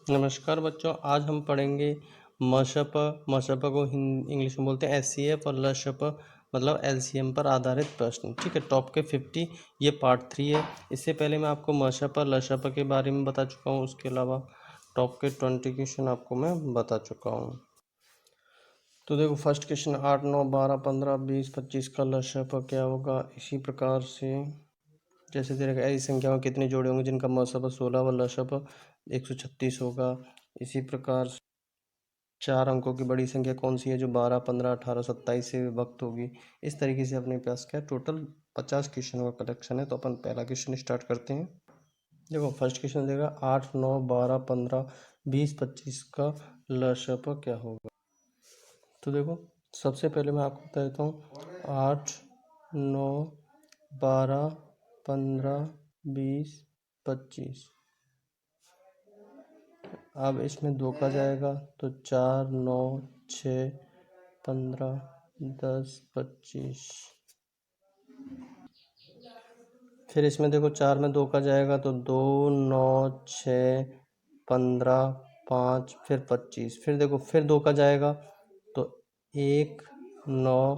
नमस्कार बच्चों, आज हम पढ़ेंगे मशप। मशप को इंग्लिश में बोलते हैं एचसीएफ और लशप मतलब एलसीएम पर आधारित प्रश्न। ठीक है, टॉप के 50 ये पार्ट 3 है। इससे पहले मैं आपको मशप लशप के बारे में बता चुका हूँ। उसके अलावा टॉप के 20 क्वेश्चन आपको मैं बता चुका हूँ। तो देखो, फर्स्ट क्वेश्चन 8, 9, 12, 15, 20, 25 का लशप क्या होगा। इसी प्रकार से जैसे दे रखा है, ऐसी संख्या में कितने जोड़े होंगे जिनका मशप 16 व लशप 136 होगा। इसी प्रकार से 4 अंकों की बड़ी संख्या कौन सी है जो 12, 15, 18, 27 से विभक्त होगी। इस तरीके से अपने पास क्या टोटल 50 क्वेश्चन का कलेक्शन है। तो अपन पहला क्वेश्चन स्टार्ट करते हैं। देखो, फर्स्ट क्वेश्चन देगा 8, 9, 12, 15, 20, 25 का लशप क्या होगा। तो देखो, सबसे पहले मैं आपको बता देता हूँ 8, 9, 12, 15, 20, 25। अब इसमें 2 का जाएगा तो 4, 9, 6, 15, 10, 25। फिर इसमें देखो 4 में 2 का जाएगा तो 2, 9, 6, 15, 5, फिर 25। फिर देखो, फिर 2 का जाएगा तो 1, 9,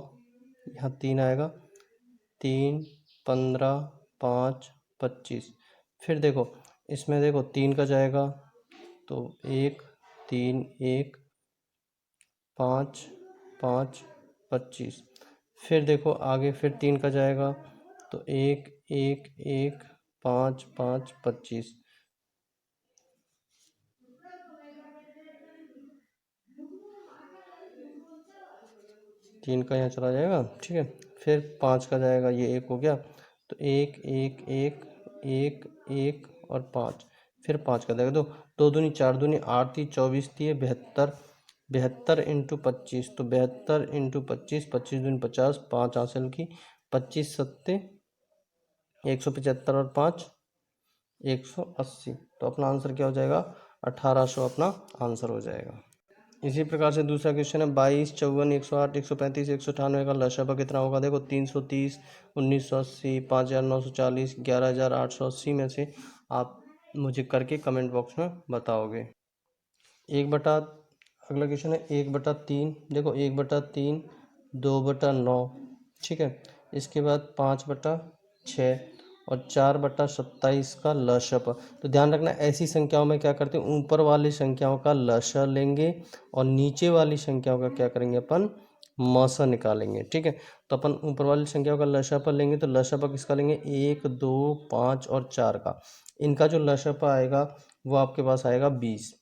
यहाँ 3 आएगा, 3, 15, 5, 25। फिर देखो, इसमें देखो 3 का जाएगा तो 1, 3, 1, 5, 5, 25। फिर देखो आगे फिर 3 का जाएगा तो 1, 1, 1, 5, 5, 25। तीन का यहाँ चला जाएगा, ठीक है। फिर 5 का जाएगा, ये 1 हो गया तो 1, 1, 1, 1, 1 और 5। फिर 5 का जाएगा तो 2 दूनी 4 दूनी 8 थी, 24 थी, 72। 72 इंटू 25 तो 72 इंटू 25, 25 दूनी 50, 5 हासिल की, 25 सत्ते 175 और 5 180। तो अपना आंसर क्या हो जाएगा, 1800 अपना आंसर हो जाएगा। इसी प्रकार से दूसरा क्वेश्चन है 22, 54, 108, 135, 198 का लसागु कितना होगा। देखो 330, 1980, 5940, 11880 में से आप मुझे करके कमेंट बॉक्स में बताओगे। अगला क्वेश्चन है 1/3। देखो 1/3, 2/9, ठीक है। इसके बाद 5/6 और 4/27 का लशप। तो ध्यान रखना, ऐसी संख्याओं में क्या करते हैं, ऊपर वाली संख्याओं का लशा लेंगे और नीचे वाली संख्याओं का क्या करेंगे, अपन मसा निकालेंगे। ठीक है, तो अपन ऊपर वाली संख्याओं का लशप लेंगे तो लशप किसका लेंगे, 1, 2, 5 और 4 का। इनका जो लशप आएगा वो आपके पास आएगा 20।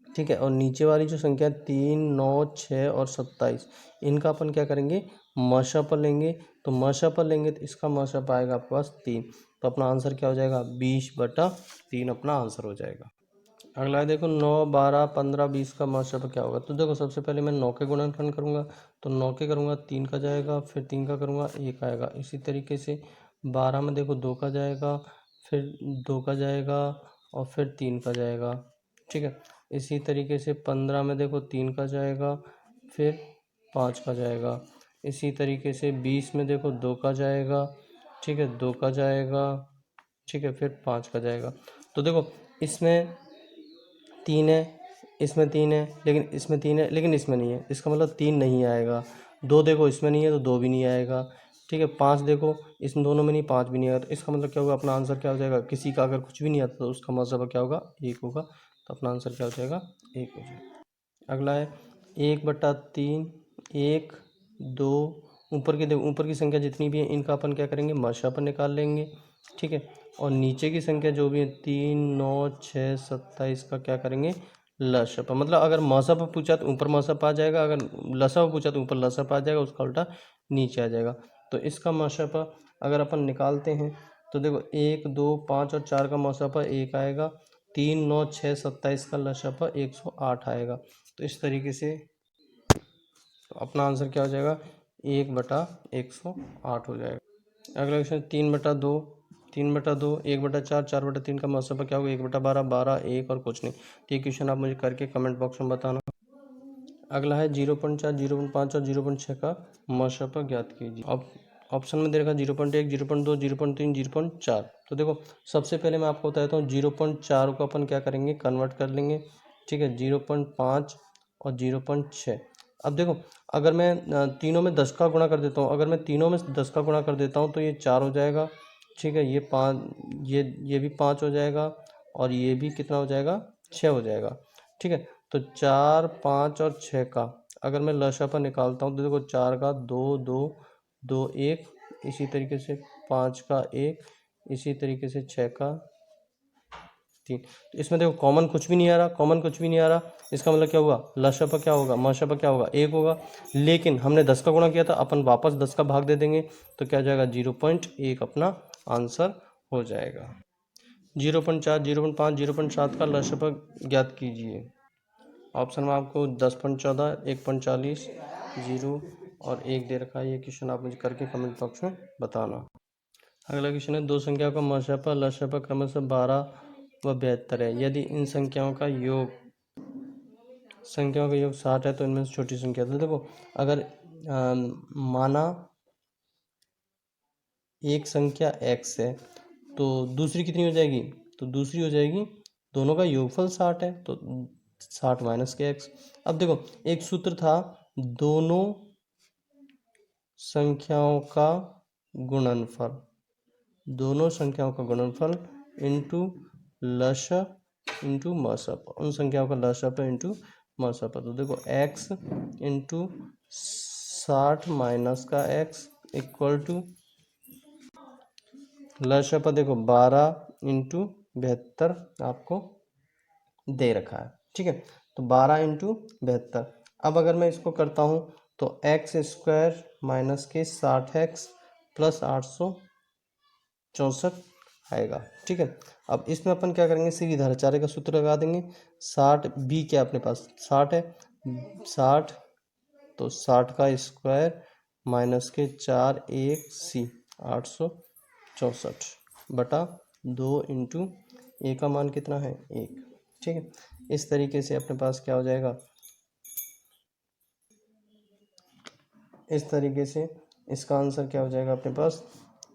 ठीक है, और नीचे वाली जो संख्या 3, 9, 6 और 27, इनका अपन क्या करेंगे, मशा पर लेंगे। तो मशा पर लेंगे तो इसका मशा आएगा आपके पास 3। तो अपना आंसर क्या हो जाएगा, 20/3 अपना आंसर हो जाएगा। अगला है देखो 9, 12, 15, 20 का मशा क्या होगा। तो देखो सबसे पहले मैं 9 के गुणनखंड करूँगा तो 9 के करूँगा 3 का जाएगा, फिर 3 का करूँगा 1 आएगा। इसी तरीके से 12 में देखो 2 का जाएगा, फिर 2 का जाएगा और फिर 3 का जाएगा। ठीक है, इसी तरीके से 15 में देखो 3 का जाएगा, फिर 5 का जाएगा। इसी तरीके से 20 में देखो 2 का जाएगा, ठीक है, 2 का जाएगा, ठीक है, फिर 5 का जाएगा। तो देखो इसमें 3 है, इसमें 3 है, लेकिन इसमें 3 है, लेकिन इसमें नहीं है। इसका मतलब 3 नहीं आएगा। 2 देखो इसमें नहीं है तो 2 भी नहीं आएगा। ठीक है, 5 देखो इन दोनों में नहीं, 5 भी नहीं आएगा। तो इसका मतलब क्या होगा, अपना आंसर क्या हो जाएगा, किसी का अगर कुछ भी नहीं आता तो उसका मतलब क्या होगा, 1 होगा। तो अपना आंसर क्या हो जाएगा, 1 हो जाएगा। अगला है 1/3, 1, 2, ऊपर की देखो, ऊपर की संख्या जितनी भी है इनका अपन क्या करेंगे, मशा पर निकाल लेंगे। ठीक है, और नीचे की संख्या जो भी है 3, 9, 6, 27 का क्या करेंगे, लसा पर। मतलब अगर मसा पर पूछा तो ऊपर मसा आ जाएगा, अगर लसा पर पूछा तो ऊपर लसा आ जाएगा, उसका उल्टा नीचे आ जाएगा। तो इसका मशा पर अगर अपन निकालते हैं तो देखो 1, 2, 5 और 4 का मशा पर 1 आएगा, 3, 9, 6, 27 का लशा 108 आएगा। तो इस तरीके से अपना आंसर क्या हो जाएगा, 1/108 हो जाएगा। अगला क्वेश्चन 3/2। 3/2, 1/4, 4/3 का मसला क्या होगा, 1/12, 12, 1 और कुछ नहीं। तो ये क्वेश्चन आप मुझे करके कमेंट बॉक्स में बताना। अगला है 0.4, 0.5 और 0.6 का मशा ज्ञात कीजिए। अब ऑप्शन में दे रखा 0.1, 0.2, 0.3, 0.4। तो देखो सबसे पहले मैं आपको बताता हूँ 0.4 को अपन क्या करेंगे, कन्वर्ट कर लेंगे। ठीक है, 0.5 और 0.6। अब देखो अगर मैं तीनों में 10 का गुणा कर देता हूँ, अगर मैं तीनों में 10 का गुणा कर देता हूँ तो ये 4 हो जाएगा। ठीक है, ये 5, ये भी 5 हो जाएगा और ये भी कितना हो जाएगा, 6 हो जाएगा। ठीक है, तो 4, 5 और 6 का अगर मैं लसापा निकालता हूँ तो देखो 4 का 2, 2, 2, 1, इसी तरीके से 5 का 1, इसी तरीके से 6 का 3। तो इसमें देखो कॉमन कुछ भी नहीं आ रहा, कॉमन कुछ भी नहीं आ रहा। इसका मतलब क्या हुआ, लसापा क्या होगा, मसापा क्या होगा, 1 होगा। लेकिन हमने 10 का गुणा किया था, अपन वापस 10 का भाग दे देंगे तो क्या हो जाएगा, 0.1 अपना आंसर हो जाएगा। 0.4, 0.5, 0.7 का लसापा ज्ञात कीजिए। ऑप्शन में आपको 10.14, 1.40, 0 और 1 दे रखा है। ये क्वेश्चन आप मुझे करके कमेंट बॉक्स में बताना। अगला क्वेश्चन है, दो संख्याओं का मसापा लसापा क्रमशः 12 व 72 है। यदि इन संख्याओं का योग 60 है तो इनमें से छोटी संख्या। तो देखो अगर माना एक संख्या x है तो दूसरी कितनी हो जाएगी, तो दूसरी हो जाएगी, दोनों का योगफल 60 है तो 60 माइनस के x। अब देखो एक सूत्र था, दोनों संख्याओं का गुणनफल, दोनों संख्याओं का गुणनफल इंटू लसाप इंटू मसापा, उन संख्याओं का लसाप इंटू मसापा। तो देखो x इंटू 60 माइनस का x इक्वल टू लसापा देखो 12 इंटू 72 आपको दे रखा है। ठीक है, तो 12 इंटू 72। अब अगर मैं इसको करता हूँ तो एक्स स्क्वायर माइनस के 60x प्लस 864 आएगा। ठीक है, अब इसमें अपन क्या करेंगे, सीधी धाराचार्य का सूत्र लगा देंगे। 60 बी क्या अपने पास 60 है, 60 तो 60 का स्क्वायर माइनस के 4 1 सी 864 बटा 2 इंटू ए का मान कितना है 1। ठीक है, इस तरीके से अपने पास क्या हो जाएगा, इस तरीके से इसका आंसर क्या हो जाएगा अपने पास,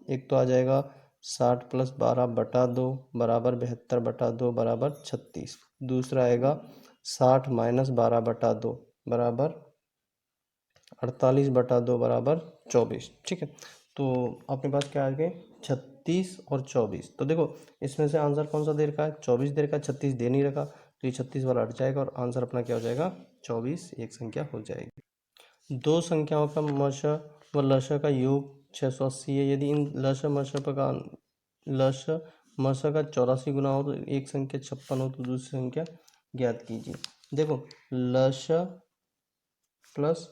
एक तो आ जाएगा 60 प्लस 12 बटा 2 बराबर 72 बटा 2 बराबर 36। दूसरा आएगा 60 माइनस 12 बटा 2 बराबर 48 बटा 2 बराबर 24। ठीक है, तो अपने पास क्या आ गए 36 और 24। तो देखो इसमें से आंसर कौन सा दे रखा है, 24 दे रखा है, 36 दे नहीं रखा, तो ये 36 वाला हट जाएगा और आंसर अपना क्या हो जाएगा 24 एक संख्या हो जाएगी। दो संख्याओं का मशा व लशा का योग 680 है। यदि इन लशा मशा का लशा मशा का 84 गुना हो तो एक संख्या 56 हो तो दूसरी संख्या ज्ञात कीजिए। देखो लशा प्लस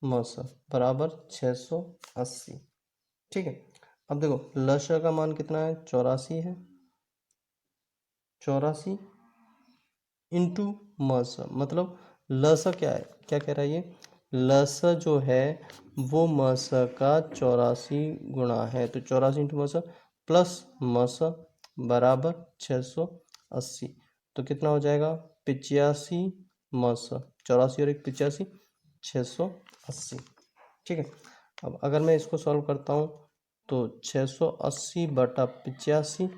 मशा बराबर 680। ठीक है, अब देखो लशा का मान कितना है 84 है, 84 इंटू मसा, मतलब लसा क्या है, क्या कह रहा है ये, लसा जो है वो मसा का 84 गुणा है, तो 84 इंटू मसा प्लस मसा बराबर 680। तो कितना हो जाएगा 85 मसा, 84 और 1 85, 680। ठीक है, अब अगर मैं इसको सॉल्व करता हूँ तो 680 बटा 85,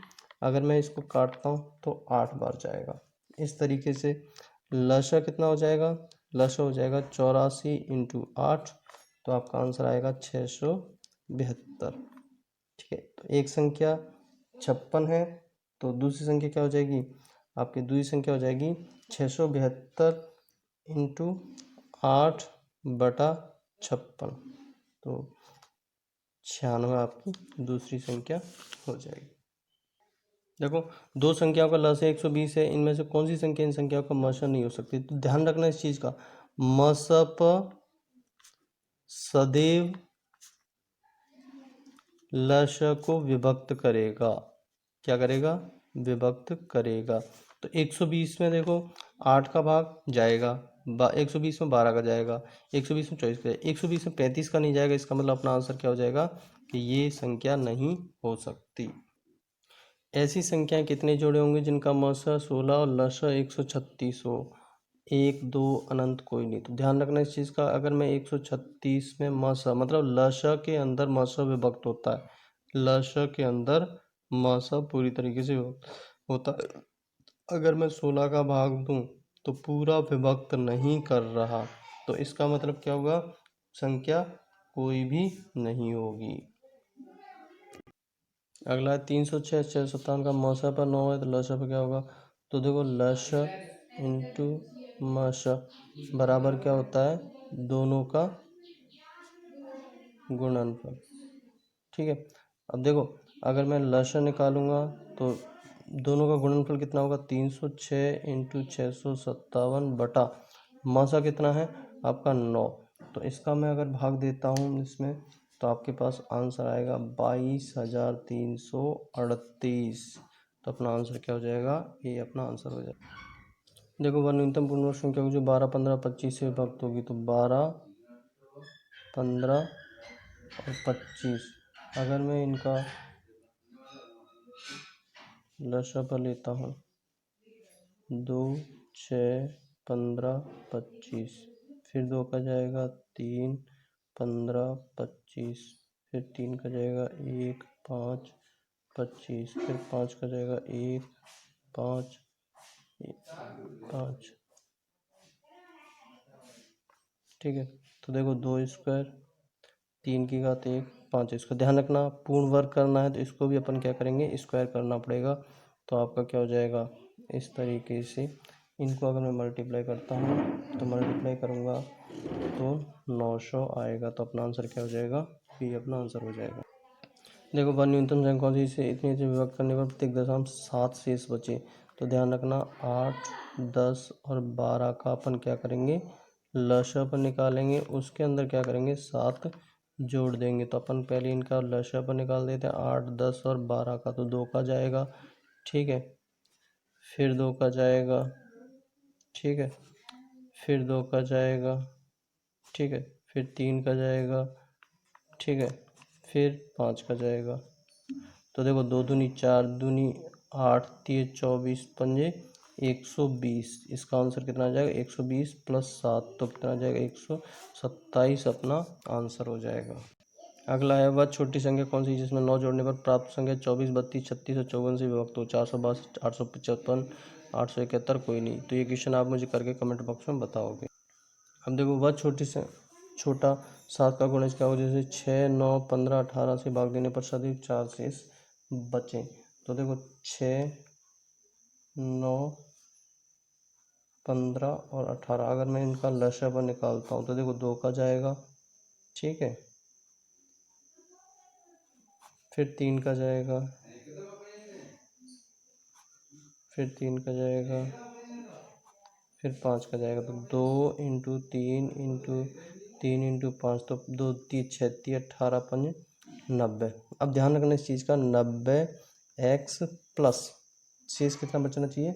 अगर मैं इसको काटता हूँ तो 8 बार जाएगा। इस तरीके से लसा कितना हो जाएगा, लसा हो जाएगा 84 इंटू 8, तो आपका आंसर आएगा 672। ठीक है, तो एक संख्या 56 है तो दूसरी संख्या क्या हो जाएगी, आपकी दूसरी संख्या हो जाएगी 672 इंटू 8 बटा 56, तो 96 आपकी दूसरी संख्या हो जाएगी। देखो दो संख्याओं का लसाअ 120 है, इनमें से कौन सी संख्या इन संख्याओं का मसा नहीं हो सकती, तो ध्यान रखना इस चीज का, मसप सदैव लसा को विभक्त करेगा, क्या करेगा, विभक्त करेगा। तो 120 में देखो 8 का भाग जाएगा, 120 में 12 का जाएगा, 120 में 24 का जाएगा, 120 में 35 का नहीं जाएगा। इसका मतलब अपना आंसर क्या हो जाएगा कि ये संख्या नहीं हो सकती। ऐसी संख्याएं कितने जोड़े होंगे जिनका मसा 16 और लसा 136 हो। 1 2 अनंत कोई नहीं। तो ध्यान रखना इस चीज़ का, अगर मैं 136 में मस मतलब लश के अंदर मस विभक्त होता है, लश के अंदर मस पूरी तरीके से विभक्त होता है। अगर मैं 16 का भाग दूं तो पूरा विभक्त नहीं कर रहा, तो इसका मतलब क्या होगा, संख्या कोई भी नहीं होगी। अगला है 306, 657 का मौसा पर 9 है तो लसा पर क्या होगा, तो देखो लश इंटू मश बराबर क्या होता है, दोनों का गुणनफल। ठीक है, अब देखो अगर मैं लश निकालूंगा तो दोनों का गुणनफल कितना होगा, 306 इंटू 657 बटा मौसा कितना है आपका 9। तो इसका मैं अगर भाग देता हूँ इसमें, तो आपके पास आंसर आएगा 22,338। तो अपना आंसर क्या हो जाएगा, ये अपना आंसर हो जाएगा। देखो वह न्यूनतम पूर्ण संख्या जो 12 15 25 से विभक्त होगी, तो 12 15 और 25, अगर मैं इनका लसा पर लेता हूँ 2 6 15 25, फिर 2 का जाएगा 3 15 25, फिर 3 का जाएगा 1 5 25, फिर 5 का जाएगा 1 5 5। ठीक है, तो देखो 2 स्क्वायर 3 की घात 1 5, इसको ध्यान रखना, पूर्ण वर्ग करना है तो इसको भी अपन क्या करेंगे, स्क्वायर करना पड़ेगा। तो आपका क्या हो जाएगा, इस तरीके से इनको अगर मैं मल्टीप्लाई करता हूँ तो मल्टीप्लाई करूँगा तो 900 आएगा। तो अपना आंसर क्या हो जाएगा, ये अपना आंसर हो जाएगा। देखो वह न्यूनतम संख्या कौन सी से इतनी से विभक्त करने पर प्रत्येक दशमलव 7 शेष बचे। तो ध्यान रखना 8 10 और 12 का अपन क्या करेंगे, लसा पर निकालेंगे, उसके अंदर क्या करेंगे 7 जोड़ देंगे। तो अपन पहले इनका लसा पर निकाल देते हैं, 8 10 और 12 का, तो 2 का जाएगा। ठीक है, फिर 2 का जाएगा। ठीक है, फिर 2 का जाएगा। ठीक है, फिर 3 का जाएगा। ठीक है, फिर 5 का जाएगा। तो देखो 2 दूनी 4 दूनी 8 3 24 पंजे 120, इसका आंसर कितना आ जाएगा 120 प्लस 7, तो कितना आ जाएगा 127 अपना आंसर हो जाएगा। अगला है वह छोटी संख्या कौन सी जिसमें 9 जोड़ने पर प्राप्त संख्या 24 32 36 और 54 से विभक्त हो, 462 855 871 कोई नहीं। तो ये क्वेश्चन आप मुझे करके कमेंट बॉक्स में बताओगे। अब देखो वह छोटा 7 का गुणज क्या हो, जैसे 6 9 15 18 से भाग देने पर सभी 4 शेष बचे। तो देखो 6 9 15 और 18, अगर मैं इनका लसा पर निकालता हूँ तो देखो 2 का जाएगा। ठीक है, फिर 3 का जाएगा, फिर 3 का जाएगा, फिर 5 का जाएगा। तो 2 इंटू 3 इंटू 3 इंटू 5, तो 2 3 36 18 5 90। अब ध्यान रखना इस चीज़ का, 90x प्लस शेष कितना बचना चाहिए,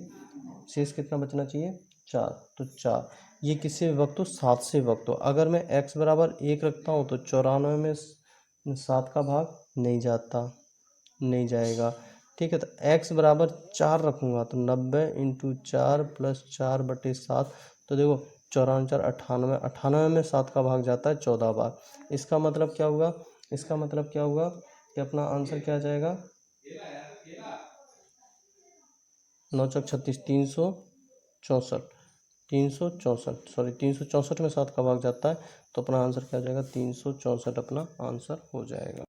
शेष कितना बचना चाहिए 4, तो 4 ये किससे विभक्त हो, 7 से विभक्त हो। अगर मैं x बराबर 1 रखता हूँ तो 94 में 7 का भाग नहीं जाता, नहीं जाएगा। ठीक है, तो x बराबर 4 रखूँगा तो 90 इंटू 4 प्लस 4 बटे 7, तो देखो 94 4 98, 98 में 7 का भाग जाता है 14 बार। इसका मतलब क्या हुआ, इसका मतलब क्या हुआ कि अपना आंसर क्या आ जाएगा, 9 चौक 36 364 सॉरी 364 में 7 का भाग जाता है। तो अपना आंसर क्या आ जाएगा, 364 अपना आंसर हो जाएगा।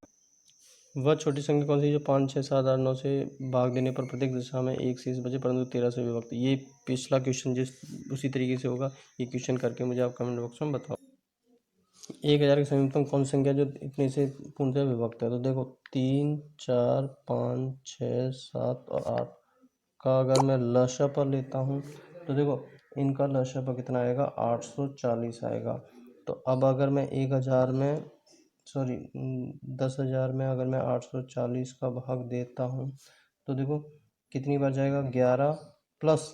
वह छोटी संख्या कौन सी जो 5 6 7 8 9 से भाग देने पर प्रत्येक दिशा में एक शेष बचे परंतु 13 से विभक्त। ये पिछला क्वेश्चन जिस उसी तरीके से होगा, ये क्वेश्चन करके मुझे आप कमेंट बॉक्स में बताओ। 1000 की समीपतम कौन सी संख्या जो इतने से पूर्णतः विभक्त है। तो देखो 3 4 5 6 7 और 8 का अगर मैं लसा पर लेता हूँ तो देखो इनका लसा पर कितना आएगा, 840 आएगा। तो अब अगर मैं 1000 में सॉरी 10,000 में अगर मैं 840 का भाग देता हूँ तो देखो कितनी बार जाएगा, 11 प्लस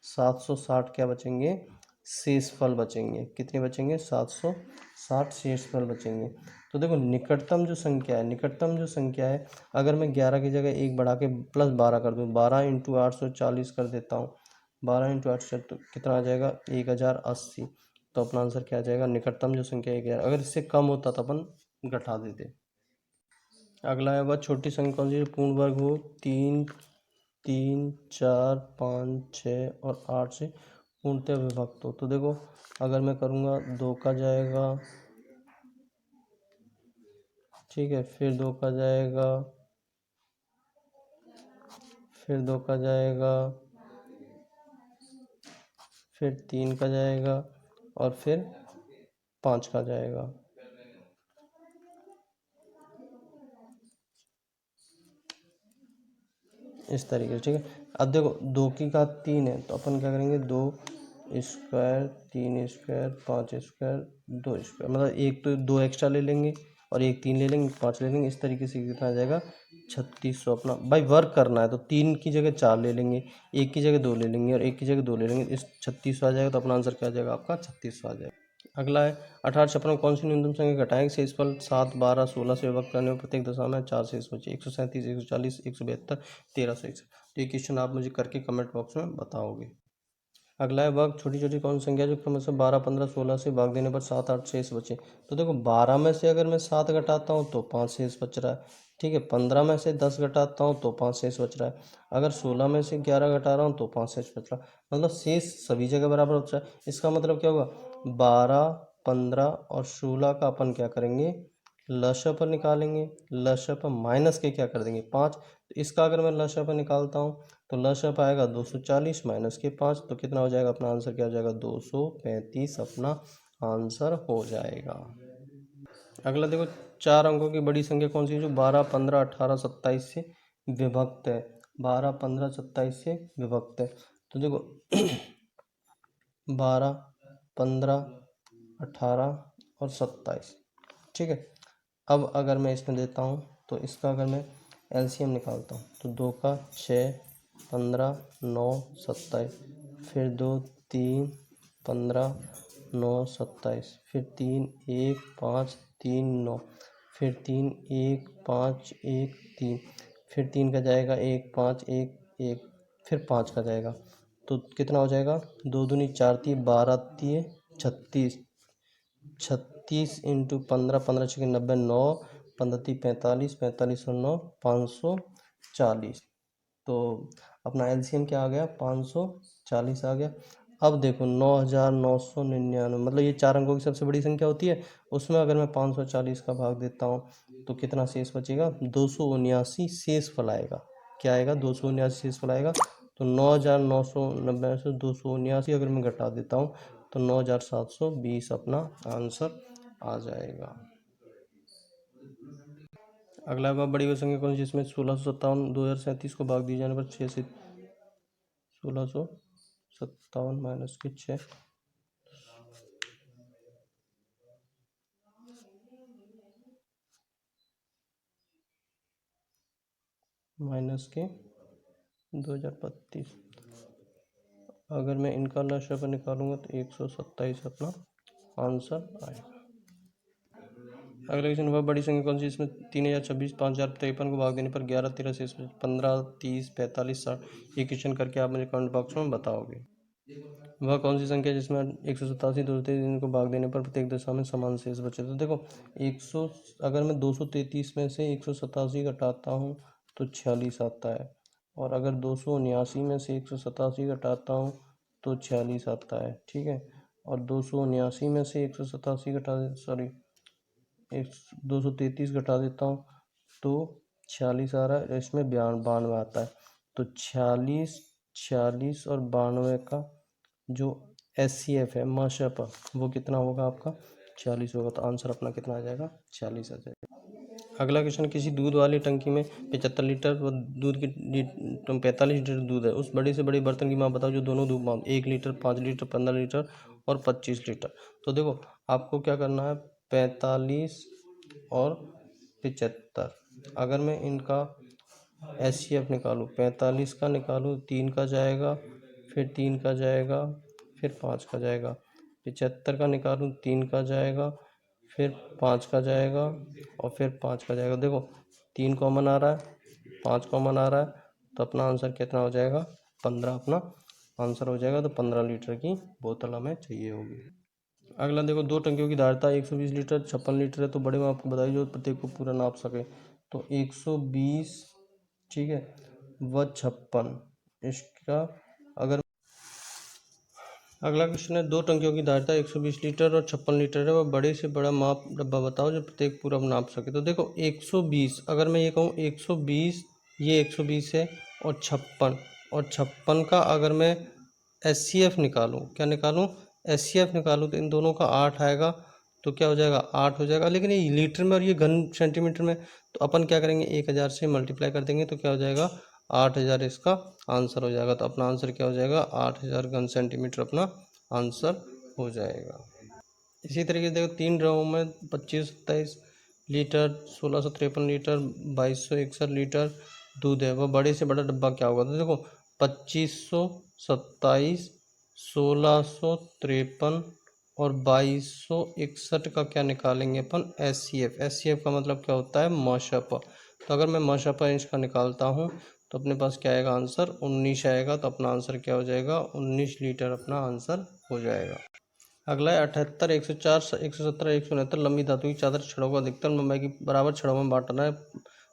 760 क्या बचेंगे, शेष फल बचेंगे। कितने बचेंगे, 760 शेष फल बचेंगे। तो देखो निकटतम जो संख्या है, निकटतम जो संख्या है, अगर मैं 11 की जगह 1 बढ़ा के प्लस 12 कर दूँ, 12 इंटू 840 कर देता हूँ 12 इंटू 8 से तो कितना आ जाएगा 1080। तो अपना आंसर क्या आ जाएगा, निकटतम जो संख्या 1000। अगर इससे कम होता तो अपन घटा देते। अगला है वह छोटी संख्या कौन सी जो पूर्ण वर्ग हो 3, 3, 4, 5, 6 और 8 से पूर्णतः विभक्त हो। तो देखो अगर मैं करूँगा 2 का जाएगा, ठीक है, फिर 2 का जाएगा, फिर 2 का जाएगा, फिर 3 का जाएगा और फिर 5 का जाएगा। इस तरीके से, ठीक है। अब देखो 2 की घात 3 है तो अपन क्या करेंगे, 2 स्क्वायर, 3 स्क्वायर, 5 स्क्वायर, 2 स्क्वायर, मतलब एक तो 2 एक्स्ट्रा ले लेंगे और एक 3 ले लेंगे, 5 ले लेंगे। इस तरीके से कितना आ जाएगा 3600। अपना भाई वर्क करना है तो 3 की जगह 4 ले लेंगे, एक की जगह 2 ले लेंगे और एक की जगह 2 ले लेंगे। इस 3600 आ जाएगा। तो अपना आंसर क्या आ जाएगा आपका 3600 आ जाएगा। अगला है 1856 में कौन सी न्यूनतम संख्या घटाएंगे, शेषफल 7, 12, 16 से विभक्त करने में प्रत्येक दशा में 4 शेष बचे, 137, 140, 172, 1361। तो ये क्वेश्चन आप मुझे करके कमेंट बॉक्स में बताओगे। अगला है वर्ग छोटी छोटी कौन सी संख्या जो क्रमशः 12, 15, 16 से भाग देने पर 7, 8 शेष बचे। तो देखो 12 में से अगर मैं 7 घटाता हूँ तो 5 शेष बच रहा है, ठीक है। 15 में से 10 घटाता हूँ तो 5 शेष बच रहा है। अगर 16 में से 11 घटा रहा हूँ तो 5 शेष बच रहा है। मतलब शेष सभी जगह बराबर बच रहा है। इसका मतलब क्या होगा, 12, 15 और 16 का अपन क्या करेंगे, लसाअ पर निकालेंगे। लसाअ पर माइनस के क्या कर देंगे 5। तो इसका अगर मैं लसाअ पर निकालता हूँ तो लसाअ आएगा 240 माइनस के 5, तो कितना हो जाएगा, अपना आंसर क्या हो जाएगा 235 अपना आंसर हो जाएगा। अगला देखो 4 अंकों की बड़ी संख्या कौन सी है जो 12, 15, 18, 27 से विभक्त है। 12, 15, 27 से विभक्त है। तो देखो 12, 15, 18 और 27, ठीक है। अब अगर मैं इसमें देता हूँ तो इसका अगर मैं एलसीएम निकालता हूँ तो 2 का 6, 15, 9, 27, फिर 2, 3, 15, 9, 27, फिर 3, 1, 5, 3, 9, फिर 3, 1, 5, 1, 3, फिर 3 का जाएगा 1, 5, 1, 1, फिर 5 का जाएगा। तो कितना हो जाएगा, 2 दूनी 4 ती 12 ती 36, 36 इंटू 15, 15 छः 90, 9, 15 ती 45, 45 और 9 540। तो अपना एलसीएम क्या आ गया 540 आ गया। अब देखो 9999, मतलब ये 4 अंकों की सबसे बड़ी संख्या होती है। उसमें अगर मैं 540 का भाग देता हूँ तो कितना शेष बचेगा, 279 शेष फल आएगा। क्या आएगा, 279 शेष फल आएगा। तो 9990 से 279 अगर मैं घटा देता हूँ तो 9720 अपना आंसर आ जाएगा। अगला वह बड़ी हुई संख्या कौन सी जिसमें 1657 2037 को भाग दिए जाने पर 6 से 1657 माइनस के 6 माइनस के 2032। अगर मैं इनका लसाअ पर निकालूंगा तो 127 अपना आंसर आएगा। अगला क्वेश्चन वह बड़ी संख्या कौन सी इसमें 3026 5053 को भाग देने पर 11 13 शेष 15 30 45 60। ये क्वेश्चन करके आप मुझे कमेंट बॉक्स में बताओगे। वह कौन सी संख्या जिसमें 187 233 को भाग देने पर प्रत्येक दशा में समान शेष बचे। तो देखो 100, अगर मैं 233 में से 187 घटाता हूँ तो 46 आता है। और अगर 279 में से 187 घटाता हूँ तो 46 आता है, ठीक है। और 279 में से 187 घटा सॉरी 233 घटा देता हूँ तो 46 आ रहा है। इसमें 92 आता है। तो 46, 46 और 92 का जो एचसीएफ है माशअप वो कितना होगा आपका 46 होगा। तो आंसर अपना कितना आ जाएगा 46 आ जाएगा। अगला क्वेश्चन किसी दूध वाली टंकी में 75 लीटर व दूध की 45 लीटर दूध है। उस बड़े से बड़े बर्तन की माप बताओ जो दोनों दूध माप 1 लीटर, 5 लीटर, 15 लीटर और 25 लीटर। तो देखो आपको क्या करना है, 45 और 75। अगर मैं इनका एचसीएफ निकालूँ, 45 का निकालूँ 3 का जाएगा, फिर 3 का जाएगा, फिर 5 का जाएगा। 75 का निकालूँ 3 का जाएगा, फिर 5 का जाएगा और फिर 5 का जाएगा। देखो 3 कॉमन आ रहा है, 5 कॉमन आ रहा है। तो अपना आंसर कितना हो जाएगा 15 अपना आंसर हो जाएगा। तो 15 लीटर की बोतल हमें चाहिए होगी। अगला देखो, दो टंकियों की धारिता 120 लीटर 56 लीटर है, तो बड़े में आपको बताइए जो प्रत्येक को पूरा नाप सके। तो 120, ठीक है, व 56, इसका अगर अगला क्वेश्चन है, दो टंकियों की धारिता 120 लीटर और 56 लीटर है, वह बड़े से बड़ा माप डब्बा बताओ जो प्रत्येक पूरा नाप सके। तो देखो 120, अगर मैं ये कहूँ 120, ये 120 है, और 56 का अगर मैं SCF निकालूं, क्या निकालूं, SCF निकालूं, तो इन दोनों का 8 आएगा। तो क्या हो जाएगा, 8 हो जाएगा। लेकिन ये लीटर में और ये घन सेंटीमीटर में, तो अपन क्या करेंगे, 1000 से मल्टीप्लाई कर देंगे, तो क्या हो जाएगा, 8000 इसका आंसर हो जाएगा। तो अपना आंसर क्या हो जाएगा, 8000 घन सेंटीमीटर अपना आंसर हो जाएगा। इसी तरीके से देखो, 3 ड्रमों में 2527 लीटर, 1653 लीटर, 2261 लीटर दूध है, वह बड़े से बड़ा डब्बा क्या होगा। तो देखो 2527, 1653 और 2261 का क्या निकालेंगे अपन, SCF। SCF का मतलब क्या होता है, मशप। तो अगर मैं मशप इसका निकालता हूँ, तो अपने पास क्या आएगा, आंसर 19 आएगा। तो अपना आंसर क्या हो जाएगा, 19 लीटर अपना आंसर हो जाएगा। अगला है 78, 104, 117, 169 लंबी धातु की चादर छड़ों को अधिकतम लंबाई की बराबर छड़ों में बांटना है,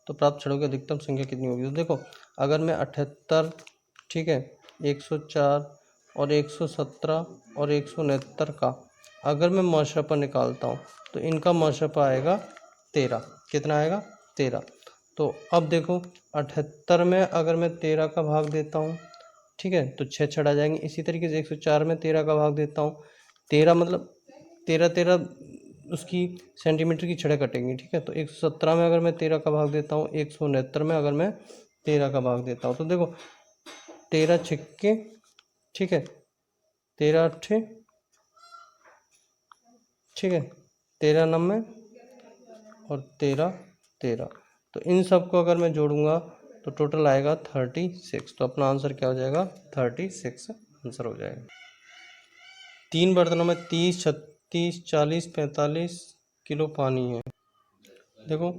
तो प्राप्त छड़ों की अधिकतम संख्या कितनी होगी। तो देखो, अगर मैं 78, ठीक है, 104 और 117 और 169 का अगर मैं मशपा निकालता हूँ, तो इनका मशपा आएगा 13। कितना आएगा, 13। तो अब देखो 78 में अगर मैं 13 का भाग देता हूँ, ठीक है, तो 6 छड़ आ जाएंगे। इसी तरीके से 104 में 13 का भाग देता हूँ, 13 मतलब 13 उसकी सेंटीमीटर की छड़ें कटेंगी, ठीक है। तो 117 में अगर मैं 13 का भाग देता हूँ, 169 में अगर मैं 13 का भाग देता हूँ, तो देखो 13 छिक्के, ठीक है, 13 अट्ठे, ठीक है, 13 नब्बे और 13 13। तो इन सब को अगर मैं जोड़ूंगा तो टोटल आएगा 36। तो अपना आंसर क्या हो जाएगा, 36 आंसर हो जाएगा। 3 बर्तनों में 30, 36, 40, 45 किलो पानी है। देखो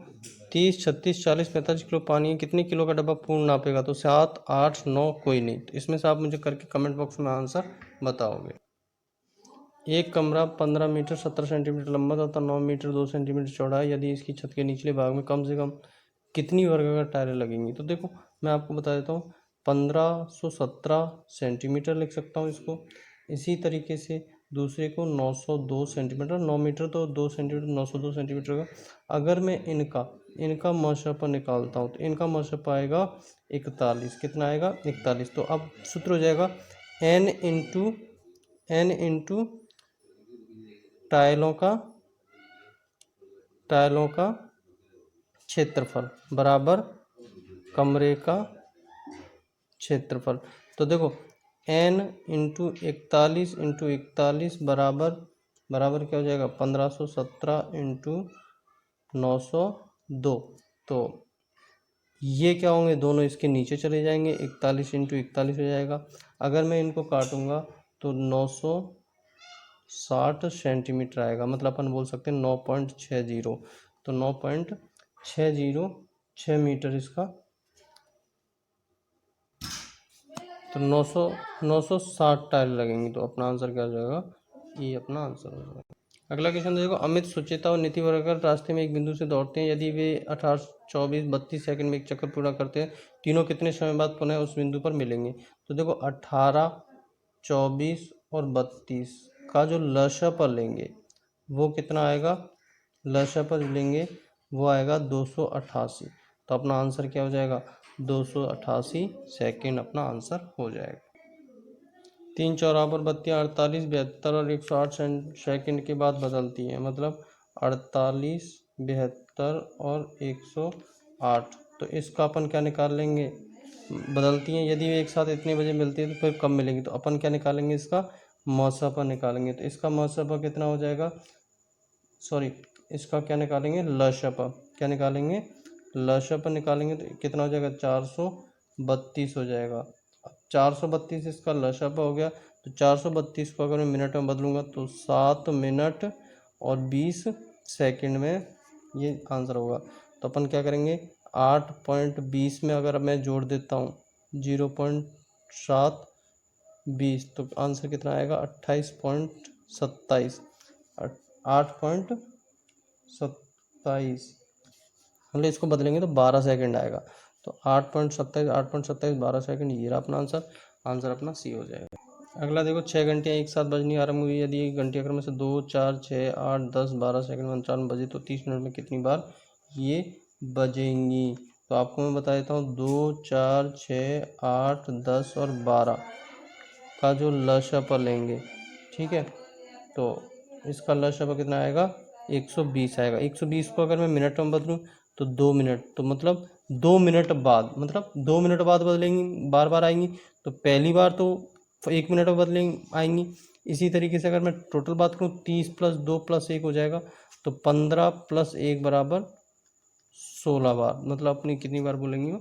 30, 36, 40, 45 किलो पानी है, कितने किलो का डब्बा पूर्ण नापेगा। तो 7, 8, 9 कोई नहीं। तो इसमें से आप मुझे करके कमेंट बॉक्स में आंसर बताओगे। एक कमरा 15 मीटर 17 सेंटीमीटर लंबा तथा 9 मीटर 2 सेंटीमीटर चौड़ा है। यदि इसकी छत के निचले भाग में कम से कम कितनी वर्गाकार टाइलें लगेंगी। तो देखो मैं आपको बता देता हूँ, 1517 सेंटीमीटर लिख सकता हूँ इसको। इसी तरीके से दूसरे को 902 सेंटीमीटर, 9 मीटर तो 2 सेंटीमीटर, 902 सेंटीमीटर का। अगर मैं इनका मशपा निकालता हूँ, तो इनका मशपा आएगा 41। कितना आएगा, 41। तो अब सूत्र हो जाएगा n इंटू टाइलों का क्षेत्रफल बराबर कमरे का क्षेत्रफल। तो देखो n इंटू 41 बराबर क्या हो जाएगा, 1517 इंटू 902। तो ये क्या होंगे, दोनों इसके नीचे चले जाएंगे, 41 इंटू 41 हो जाएगा। अगर मैं इनको काटूंगा तो 960 सेंटीमीटर आएगा, मतलब अपन बोल सकते हैं 9.60। तो 9.606 मीटर इसका, तो 960 टाइल लगेंगी। तो अपना आंसर क्या हो जाएगा, ये अपना आंसर हो जाएगा। अगला क्वेश्चन देखो, अमित, सुचिता और नीति वर्कर रास्ते में एक बिंदु से दौड़ते हैं। यदि वे 18, 24, 32 सेकंड में एक चक्कर पूरा करते हैं, तीनों कितने समय बाद पुनः उस बिंदु पर मिलेंगे। तो देखो 18, 24 और 32 का जो लसप लेंगे वो कितना आएगा, लसप लेंगे वो आएगा 288। तो अपना आंसर क्या हो जाएगा, 288 सेकंड अपना आंसर हो जाएगा। 3 चौराहों पर बत्तियाँ 48, 72 और 108 सेकंड के बाद बदलती हैं, मतलब 48, 72 और 108। तो इसका अपन क्या निकाल लेंगे, बदलती हैं। यदि वे एक साथ इतने बजे मिलती है तो फिर कब मिलेंगी। तो अपन क्या निकालेंगे, इसका मौसपा निकालेंगे। तो इसका मौसपा कितना हो जाएगा, सॉरी, इसका क्या निकालेंगे, लशपा। क्या निकालेंगे, लशपा निकालेंगे। तो कितना हो जाएगा, 432 हो जाएगा। 432 इसका लशपा हो गया। तो 432 को अगर मैं मिनट में बदलूंगा तो 7 मिनट और 20 सेकंड में ये आंसर होगा। तो अपन क्या करेंगे, 8.20 में अगर मैं जोड़ देता हूँ 0.7 20, तो आंसर कितना आएगा 28.27, 8.27, मतलब इसको बदलेंगे तो 12 सेकंड आएगा। तो 8.27 12 सेकंड, ये रहा अपना आंसर। आंसर अपना सी हो जाएगा। अगला देखो, 6 घंटियाँ एक साथ बजनी आरंभ हुई, यदि एक घंटी अगर में से 2 4 6 8 10 12 सेकंड में 55 बजे तो 30 मिनट में कितनी बार ये बजेंगी। तो आपको मैं बता देता हूँ, 2 4 6 8 10 और 12 का जो लसाअ लेंगे, ठीक है, तो इसका लसाअ कितना आएगा 120 आएगा। 120 को अगर मैं मिनट में बदलूँ तो 2 मिनट, तो मतलब 2 मिनट बाद, मतलब 2 मिनट बाद बदलेंगी, बार बार आएंगी। तो पहली बार तो 1 मिनट में बदलेंगी आएंगी। इसी तरीके से अगर मैं टोटल बात करूँ, 30 + 2 + 1 हो जाएगा, तो 15 + 1 बराबर 16 बार, मतलब अपनी कितनी बार बोलेंगी वो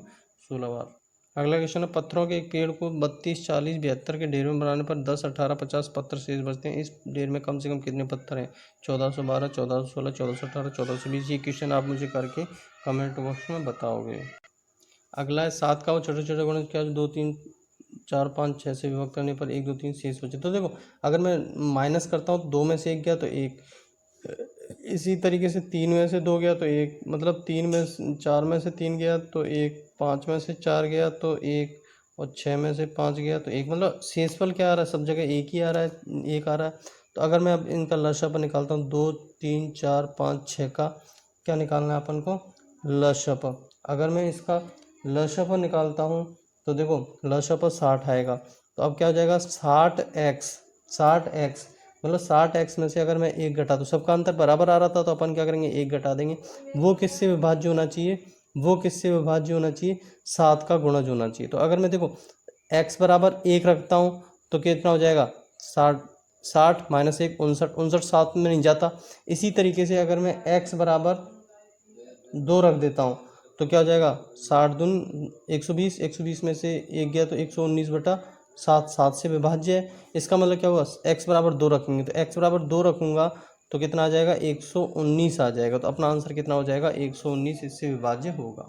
16 बार। अगला क्वेश्चन है, पत्थरों के एक पेड़ को 32 40 72 के ढेर में बनाने पर 10 18 50 पत्थर शेष बचते हैं। इस ढेर में कम से कम कितने पत्थर हैं? 1412 1416 1418 1420। ये क्वेश्चन आप मुझे करके कमेंट बॉक्स में बताओगे। अगला है 7 का वो छोटे छोटे गुणज क्या, 2 3 4 5 6 से विभक्त करने पर 1 2 3 शेष बचे। तो देखो, अगर मैं माइनस करता हूँ, 2 में से 1 गया तो 1, इसी तरीके से 3 में से 2 गया तो 1, मतलब 4 में से 3 गया तो 1, 5 में से 4 गया तो 1, और 6 में से 5 गया तो 1, मतलब शेषफल क्या आ रहा है, सब जगह 1 ही आ रहा है, 1 आ रहा है। तो अगर मैं अब इनका लसाअ निकालता हूँ, 2 3 4 5 6 का क्या निकालना है अपन को, लसाअ। अगर मैं इसका लसाअ निकालता हूँ तो देखो लसाअ 60 आएगा। तो अब क्या हो जाएगा, 60x मतलब 60x में से अगर मैं 1 घटा, तो सबका अंतर बराबर आ रहा था, तो अपन क्या करेंगे 1 घटा देंगे। वो किससे विभाज्य होना चाहिए, वो किससे विभाज्य होना चाहिए, 7 का गुणज होना चाहिए। तो अगर मैं देखो x बराबर 1 रखता हूँ तो कितना हो जाएगा 60, 60 - 1 59, 59 7 में नहीं जाता। इसी तरीके से अगर मैं x बराबर 2 रख देता हूँ तो क्या हो जाएगा, 60 दून 120, 120 में से 1 गया तो 119 बटा 7, 7 से विभाज्य है। इसका मतलब क्या हुआ, x बराबर 2 रखेंगे, तो x बराबर 2 रखूँगा तो कितना आ जाएगा 119 आ जाएगा। तो अपना आंसर कितना हो जाएगा 119, इससे विभाज्य होगा।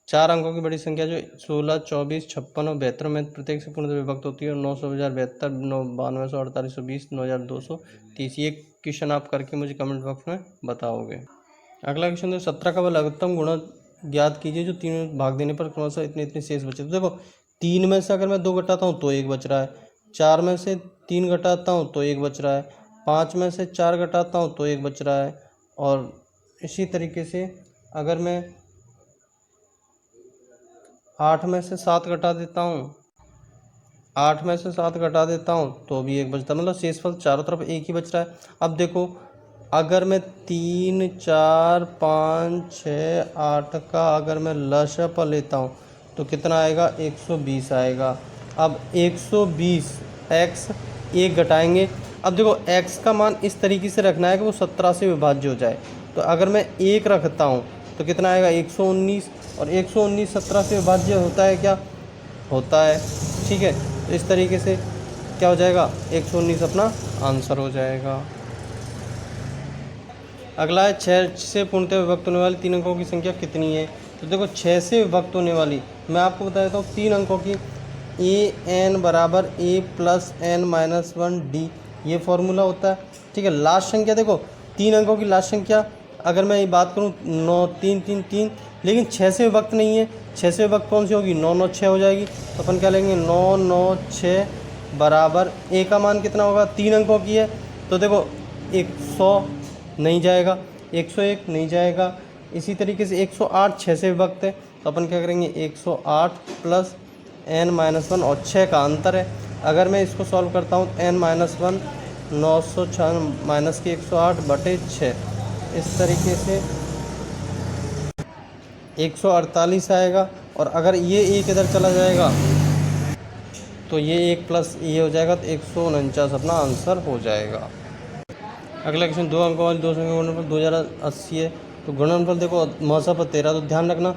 4 अंकों की बड़ी संख्या जो 16 24 56 और 72 में प्रत्येक से पूर्णतः विभक्त होती है, और 900 1072 9200 4820 9230। ये क्वेश्चन आप करके मुझे कमेंट बॉक्स में बताओगे। अगला क्वेश्चन है, 17 का वह लघुत्तम गुणा ज्ञात कीजिए जो 3 में भाग देने पर क्रमशः इतने इतने शेष बचे। तो देखो 3 में से अगर मैं 2 घटाता हूँ तो 1 बच रहा है, 4 में से 3 घटाता हूँ तो 1 बच रहा है, 5 में से 4 घटाता हूँ तो 1 बच रहा है, और इसी तरीके से अगर मैं 8 में से 7 घटा देता हूँ, 8 में से 7 घटा देता हूँ तो भी 1 बचता है, मतलब शेषफल चारों तरफ 1 ही बच रहा है। अब देखो अगर मैं 3 4 5 6 8 का अगर मैं लसाअ लेता हूँ तो कितना आएगा 120 आएगा। अब 120 x 1 घटाएंगे। अब देखो x का मान इस तरीके से रखना है कि वो 17 से विभाज्य हो जाए। तो अगर मैं 1 रखता हूँ तो कितना आएगा 119, और 119 17 से विभाज्य होता है क्या, होता है, ठीक है। तो इस तरीके से क्या हो जाएगा 119 अपना आंसर हो जाएगा। अगला है 6 से पूर्णतः विभक्त होने वाली 3 अंकों की संख्या कितनी है। तो देखो 6 से विभक्त होने वाली मैं आपको बता देता हूँ 3 अंकों की, an बराबर a + n - 1 d, ये फॉर्मूला होता है, ठीक है। लास्ट संख्या देखो 3 अंकों की लास्ट संख्या अगर मैं ये बात करूँ 9 3 3 3, लेकिन 6 से विभक्त नहीं है। 6 से विभक्त कौन सी होगी, 9 9 6 हो जाएगी। तो अपन क्या लेंगे 9 9 6 बराबर a का मान कितना होगा, 3 अंकों की है तो देखो 100 नहीं जाएगा, 101 नहीं जाएगा। इसी तरीके से 108 6 से विभक्त है तो अपन क्या करेंगे 108 + n - 1, और 6 का अंतर है। अगर मैं इसको सॉल्व करता हूँ n - 1 906 माइनस के 108/6, इस तरीके से 148 आएगा। और अगर ये एक इधर चला जाएगा तो ये 1 + ये हो जाएगा, तो 149 अपना आंसर हो जाएगा। अगला क्वेश्चन 2 अंकों वाली 2 संख्या गुणनफल 2080 है। तो गुणनफल देखो मौसा पर 13, तो ध्यान रखना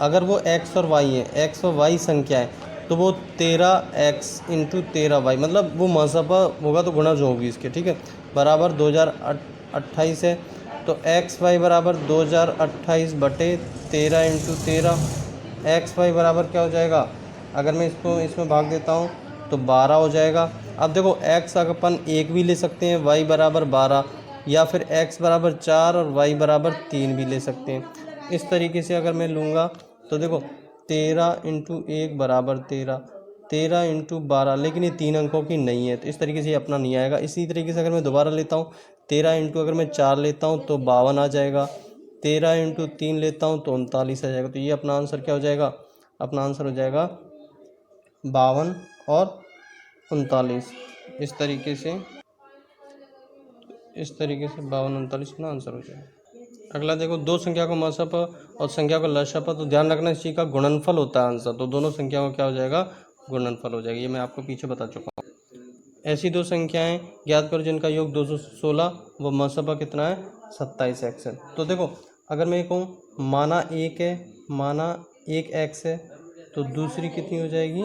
अगर वो x और y है, x और y संख्या है तो वो 13x × 13y, मतलब वो मौसाफा होगा तो गुणज होगी इसके, ठीक है, बराबर 2028 है। तो एक्स वाई बराबर 2028/13 × 13, एक्स वाई बराबर क्या हो जाएगा, अगर मैं इसको इसमें भाग देता हूँ तो 12 हो जाएगा। अब देखो x अपन 1 भी ले सकते हैं, y बराबर 12, या फिर x बराबर 4 और y बराबर 3 भी ले सकते हैं। इस तरीके से अगर मैं लूँगा तो देखो 13 इंटू 1 बराबर 13, 13 इंटू 12, लेकिन ये 3 अंकों की नहीं है, तो इस तरीके से ये अपना नहीं आएगा। इसी तरीके से अगर मैं दोबारा लेता हूँ 13 इंटू अगर मैं 4 लेता हूँ तो 52 आ जाएगा, 13 इंटू 3 लेता हूँ तो 39 आ जाएगा। तो ये अपना आंसर क्या हो जाएगा? अपना आंसर हो जाएगा 52 और 39। इस तरीके से 52 39 अपना आंसर हो जाएगा। अगला देखो, दो संख्या को मसप और संख्या को लसप, तो ध्यान रखना इस चीज़ का गुणनफल होता है आंसर, तो दोनों संख्याओं का क्या हो जाएगा? गुणनफल हो जाएगा। ये मैं आपको पीछे बता चुका हूँ। ऐसी दो संख्याएं ज्ञात करो जिनका योग 216 व मसपा कितना है? 27x है। तो देखो अगर मैं कहूँ माना एक है, माना एक x है, तो दूसरी कितनी हो जाएगी?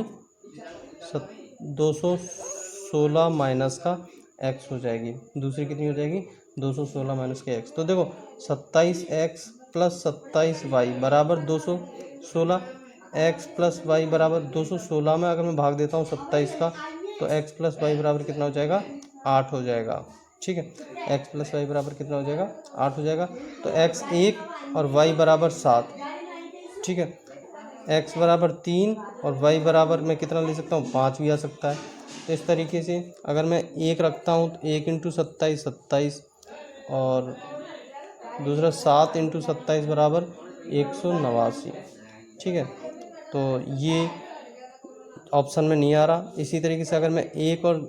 216 माइनस का x हो जाएगी। दूसरी कितनी हो जाएगी? 216 माइनस के x। तो देखो 27x प्लस 27y बराबर 216, x प्लस वाई बराबर 216 में अगर मैं भाग देता हूँ 27 का, तो x प्लस वाई बराबर कितना हो जाएगा? 8 हो जाएगा। ठीक है, x प्लस वाई बराबर कितना हो जाएगा? 8 हो जाएगा। तो x 1 और y बराबर 7। ठीक है, x बराबर 3 और y बराबर मैं कितना ले सकता हूँ? 5 भी आ सकता है। तो इस तरीके से अगर मैं 1 रखता हूँ तो 1 इंटू 27 27, और दूसरा 7 इंटू 27 बराबर 189। ठीक है, तो ये ऑप्शन में नहीं आ रहा। इसी तरीके से अगर मैं 1 और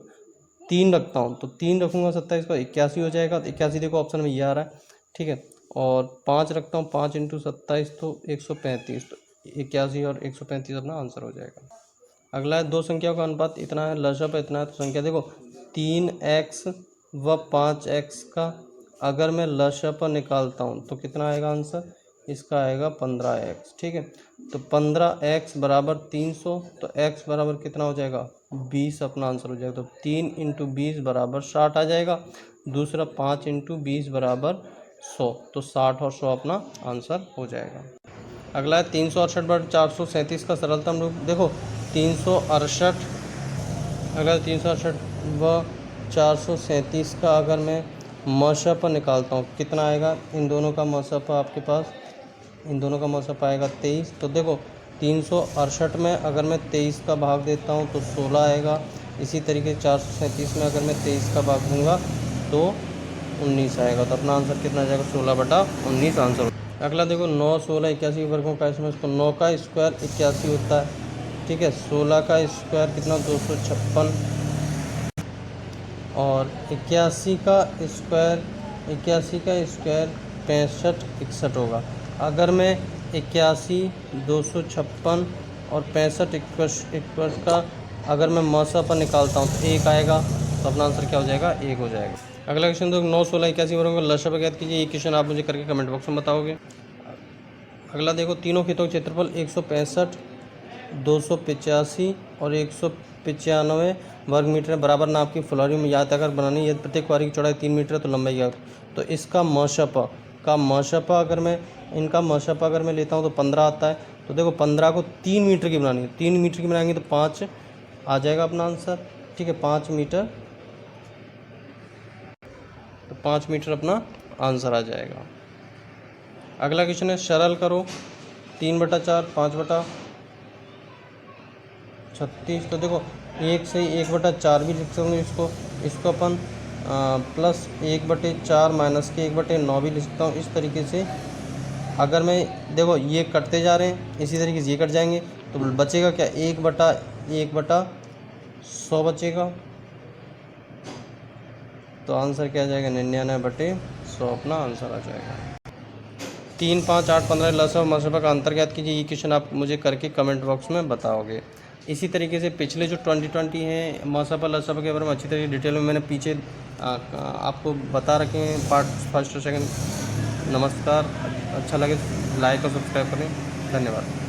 3 रखता हूँ तो 3 रखूँगा 27 को 81 हो जाएगा। तो 81 देखो ऑप्शन में ये आ रहा है। ठीक है, और 5 रखता हूँ, 5 इंटू 27 तो 135, तो 81 और 135 अपना आंसर हो जाएगा। अगला है, दो संख्याओं का अनुपात इतना है, लसप इतना है, तो संख्या देखो 3x व 5x का अगर मैं लसप निकालता हूँ तो कितना आएगा आंसर? इसका आएगा 15x। ठीक है, तो 15x बराबर 300, तो x बराबर कितना हो जाएगा? 20 अपना आंसर हो जाएगा। तो 3 इंटू 20 बराबर 60 आ जाएगा। दूसरा 5 इंटू 20 बराबर 100, तो 60 और 100 अपना आंसर हो जाएगा। अगला है 368 बटा 437 का सरलतम रूप। देखो 368, अगर 368 व 437 का अगर मैं मसप निकालता हूँ कितना आएगा? इन दोनों का मसप आपके पास, इन दोनों का मसप आएगा 23। तो देखो 368 में अगर मैं 23 का भाग देता हूँ तो 16 आएगा। इसी तरीके 437 में अगर मैं 23 का भाग दूंगा तो 19 आएगा। तो अपना आंसर कितना आ जाएगा? 16 बटा 19 आंसर। अगला देखो 9 16 81 वर्गों का इसमें, इसको 9 का स्क्वायर 81 होता है। ठीक है, 16 का स्क्वायर कितना? 256, और 81 का स्क्वायर 65 61 होगा। अगर मैं 81 256 और 65 61 का अगर मैं मसप पर निकालता हूँ तो 1 आएगा। तो अपना आंसर क्या हो जाएगा? 1 हो जाएगा। अगला क्वेश्चन देखो 9 16 81 वर्गों का लसप ज्ञात कीजिए। ये क्वेश्चन आप मुझे करके कमेंट बॉक्स में बताओगे। अगला देखो, तीनों खेतों का क्षेत्रफल 165 285 और 195 वर्ग मीटर बराबर नाप की फुलवारी में याद आकर बनानी। यदि प्रत्येक क्वारी की चौड़ाई 3 मीटर तो लंबाई क्या? तो इसका मशपा अगर मैं इनका मशपा अगर मैं लेता हूँ तो 15 आता है। तो देखो 15 को 3 मीटर की बनानी है, 3 मीटर की बनाएंगे तो 5 आ जाएगा अपना आंसर। ठीक है, 5 मीटर, तो 5 मीटर अपना आंसर आ जाएगा। अगला क्वेश्चन है, सरल करो 3/4 5/36। तो देखो 1 से 1/4 भी लिख सकते हैं इसको अपन प्लस 1/4 माइनस के 1/9 भी लिख सकता हूँ। इस तरीके से अगर मैं देखो ये कटते जा रहे हैं, इसी तरीके से ये कट जाएंगे तो बचेगा क्या? 1/100 बचेगा। तो आंसर क्या आ जाएगा? 99/100 अपना आंसर आ जाएगा। 3 5 8 15 लसप मसपा का अंतर ज्ञात कीजिए। ये क्वेश्चन आप मुझे करके कमेंट बॉक्स में बताओगे। इसी तरीके से पिछले जो 2020 हैं मसपा लसपा के बारे में अच्छी तरीके डिटेल में मैंने पीछे आपको बता रखे हैं, पार्ट फर्स्ट और सेकंड। नमस्कार, अच्छा लगे लाइक और सब्सक्राइब करें। धन्यवाद।